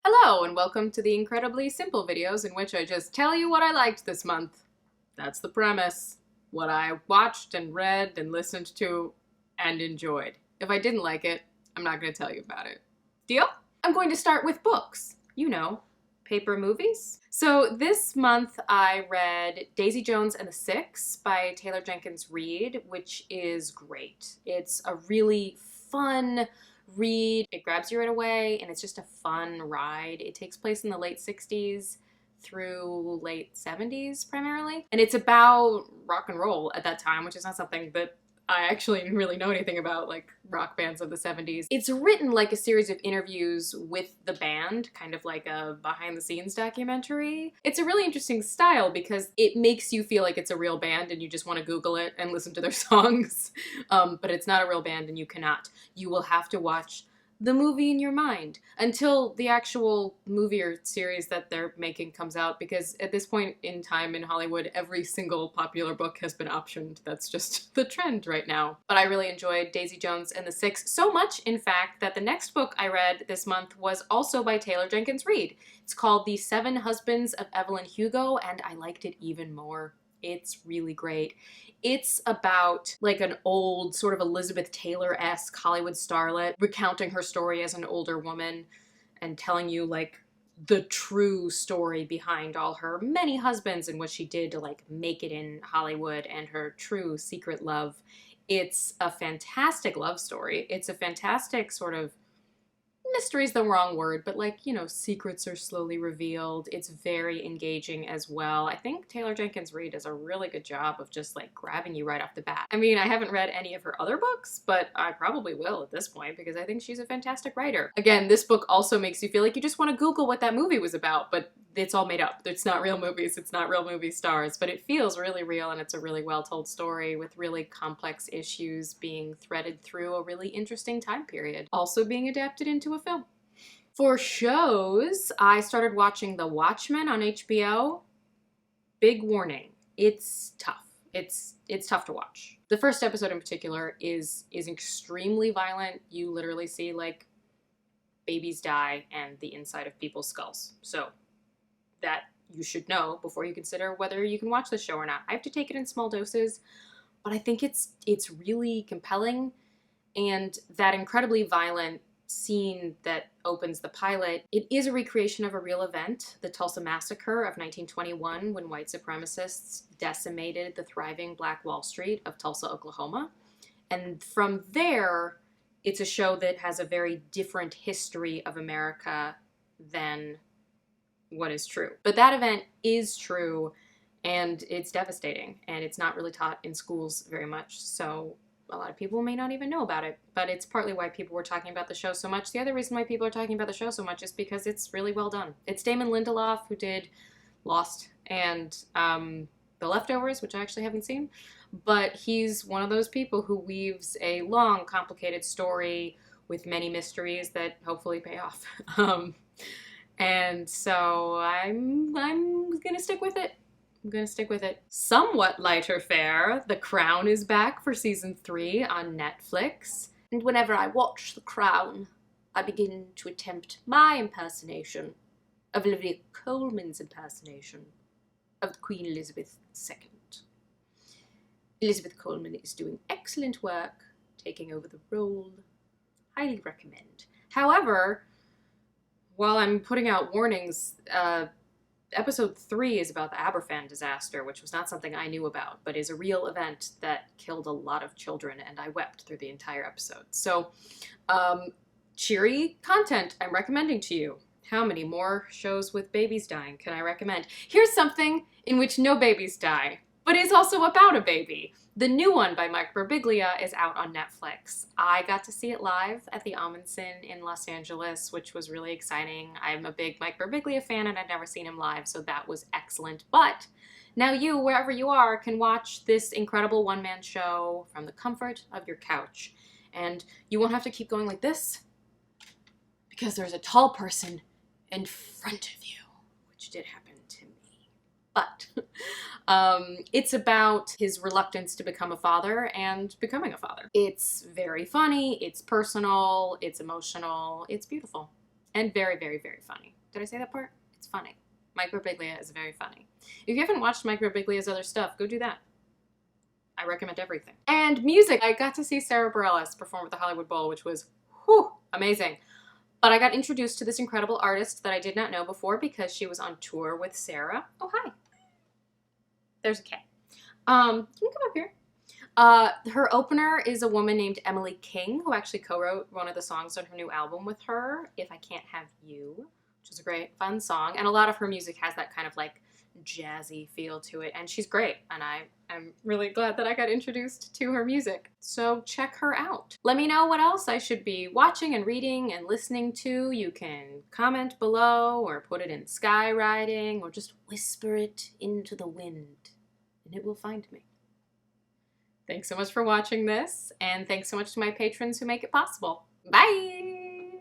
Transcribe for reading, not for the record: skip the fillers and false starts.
Hello and welcome to the incredibly simple videos in which I just tell you what I liked this month. That's the premise. What I watched and read and listened to and enjoyed. If I didn't like it, I'm not going to tell you about it. Deal? I'm going to start with books. You know, paper movies. So this month I read Daisy Jones and the Six by Taylor Jenkins Reid, which is great. It's a really fun read. It grabs you right away and it's just a fun ride. It takes place in the late 60s through late 70s primarily. And it's about rock and roll at that time, which is not something that I actually really know anything about, like rock bands of the 70s. It's written like a series of interviews with the band, kind of like a behind the scenes documentary. It's a really interesting style because it makes you feel like it's a real band and you just want to Google it and listen to their songs. But it's not a real band and you cannot. You will have to watch the movie in your mind until the actual movie or series that they're making comes out, because at this point in time in Hollywood, every single popular book has been optioned. That's just the trend right now. But I really enjoyed Daisy Jones and the Six, so much, in fact, that the next book I read this month was also by Taylor Jenkins Reid. It's called The Seven Husbands of Evelyn Hugo, and I liked it even more. It's really great. It's about like an old sort of Elizabeth Taylor-esque Hollywood starlet recounting her story as an older woman and telling you like the true story behind all her many husbands and what she did to like make it in Hollywood and her true secret love. It's a fantastic love story. It's a fantastic sort of mystery's the wrong word, but like, you know, secrets are slowly revealed. It's very engaging as well. I think Taylor Jenkins Reid does a really good job of just like grabbing you right off the bat. I mean, I haven't read any of her other books, but I probably will at this point because I think she's a fantastic writer. Again, this book also makes you feel like you just want to Google what that movie was about, but it's all made up. It's not real movies, it's not real movie stars, but it feels really real and it's a really well-told story with really complex issues being threaded through a really interesting time period. Also being adapted into a film. For shows, I started watching The Watchmen on HBO. Big warning, it's tough. It's tough to watch. The first episode in particular is extremely violent. You literally see like babies die and the inside of people's skulls. So that you should know before you consider whether you can watch the show or not. I have to take it in small doses, but I think it's really compelling, and that incredibly violent scene that opens the pilot, it is a recreation of a real event, the Tulsa Massacre of 1921, when white supremacists decimated the thriving Black Wall Street of Tulsa, Oklahoma. And from there, it's a show that has a very different history of America than what is true. But that event is true, and it's devastating, and it's not really taught in schools very much, so a lot of people may not even know about it. But it's partly why people were talking about the show so much. The other reason why people are talking about the show so much is because it's really well done. It's Damon Lindelof, who did Lost and The Leftovers, which I actually haven't seen, but he's one of those people who weaves a long, complicated story with many mysteries that hopefully pay off. And so I'm gonna stick with it. I'm gonna stick with it. Somewhat lighter fare, The Crown is back for season 3 on Netflix. And whenever I watch The Crown, I begin to attempt my impersonation of Olivia Colman's impersonation of Queen Elizabeth II. Elizabeth Colman is doing excellent work, taking over the role. Highly recommend. However, while I'm putting out warnings, episode 3 is about the Aberfan disaster, which was not something I knew about, but is a real event that killed a lot of children, and I wept through the entire episode. So, cheery content I'm recommending to you. How many more shows with babies dying can I recommend? Here's something in which no babies die, but is also about a baby. The new one by Mike Birbiglia is out on Netflix. I got to see it live at the Ahmanson in Los Angeles, which was really exciting. I'm a big Mike Birbiglia fan and I'd never seen him live, so that was excellent. But now you, wherever you are, can watch this incredible one-man show from the comfort of your couch. And you won't have to keep going like this, because there's a tall person in front of you, which did happen to me. But it's about his reluctance to become a father and becoming a father. It's very funny, it's personal, it's emotional, it's beautiful. and very, very, very funny. Did I say that part? It's funny. Mike Birbiglia is very funny. If you haven't watched Mike Birbiglia's other stuff, go do that. I recommend everything. And music. I got to see Sarah Bareilles perform at the Hollywood Bowl, which was, whew, amazing. But I got introduced to this incredible artist that I did not know before because she was on tour with Sarah. Oh, hi. There's a K. Can you come up here? Her opener is a woman named Emily King, who actually co-wrote one of the songs on her new album with her, If I Can't Have You, which is a great, fun song. And a lot of her music has that kind of like jazzy feel to it, and she's great, and I'm really glad that I got introduced to her music. So check her out. Let me know what else I should be watching and reading and listening to. You can comment below or put it in skywriting or just whisper it into the wind and it will find me. Thanks so much for watching this, and thanks so much to my patrons who make it possible. Bye!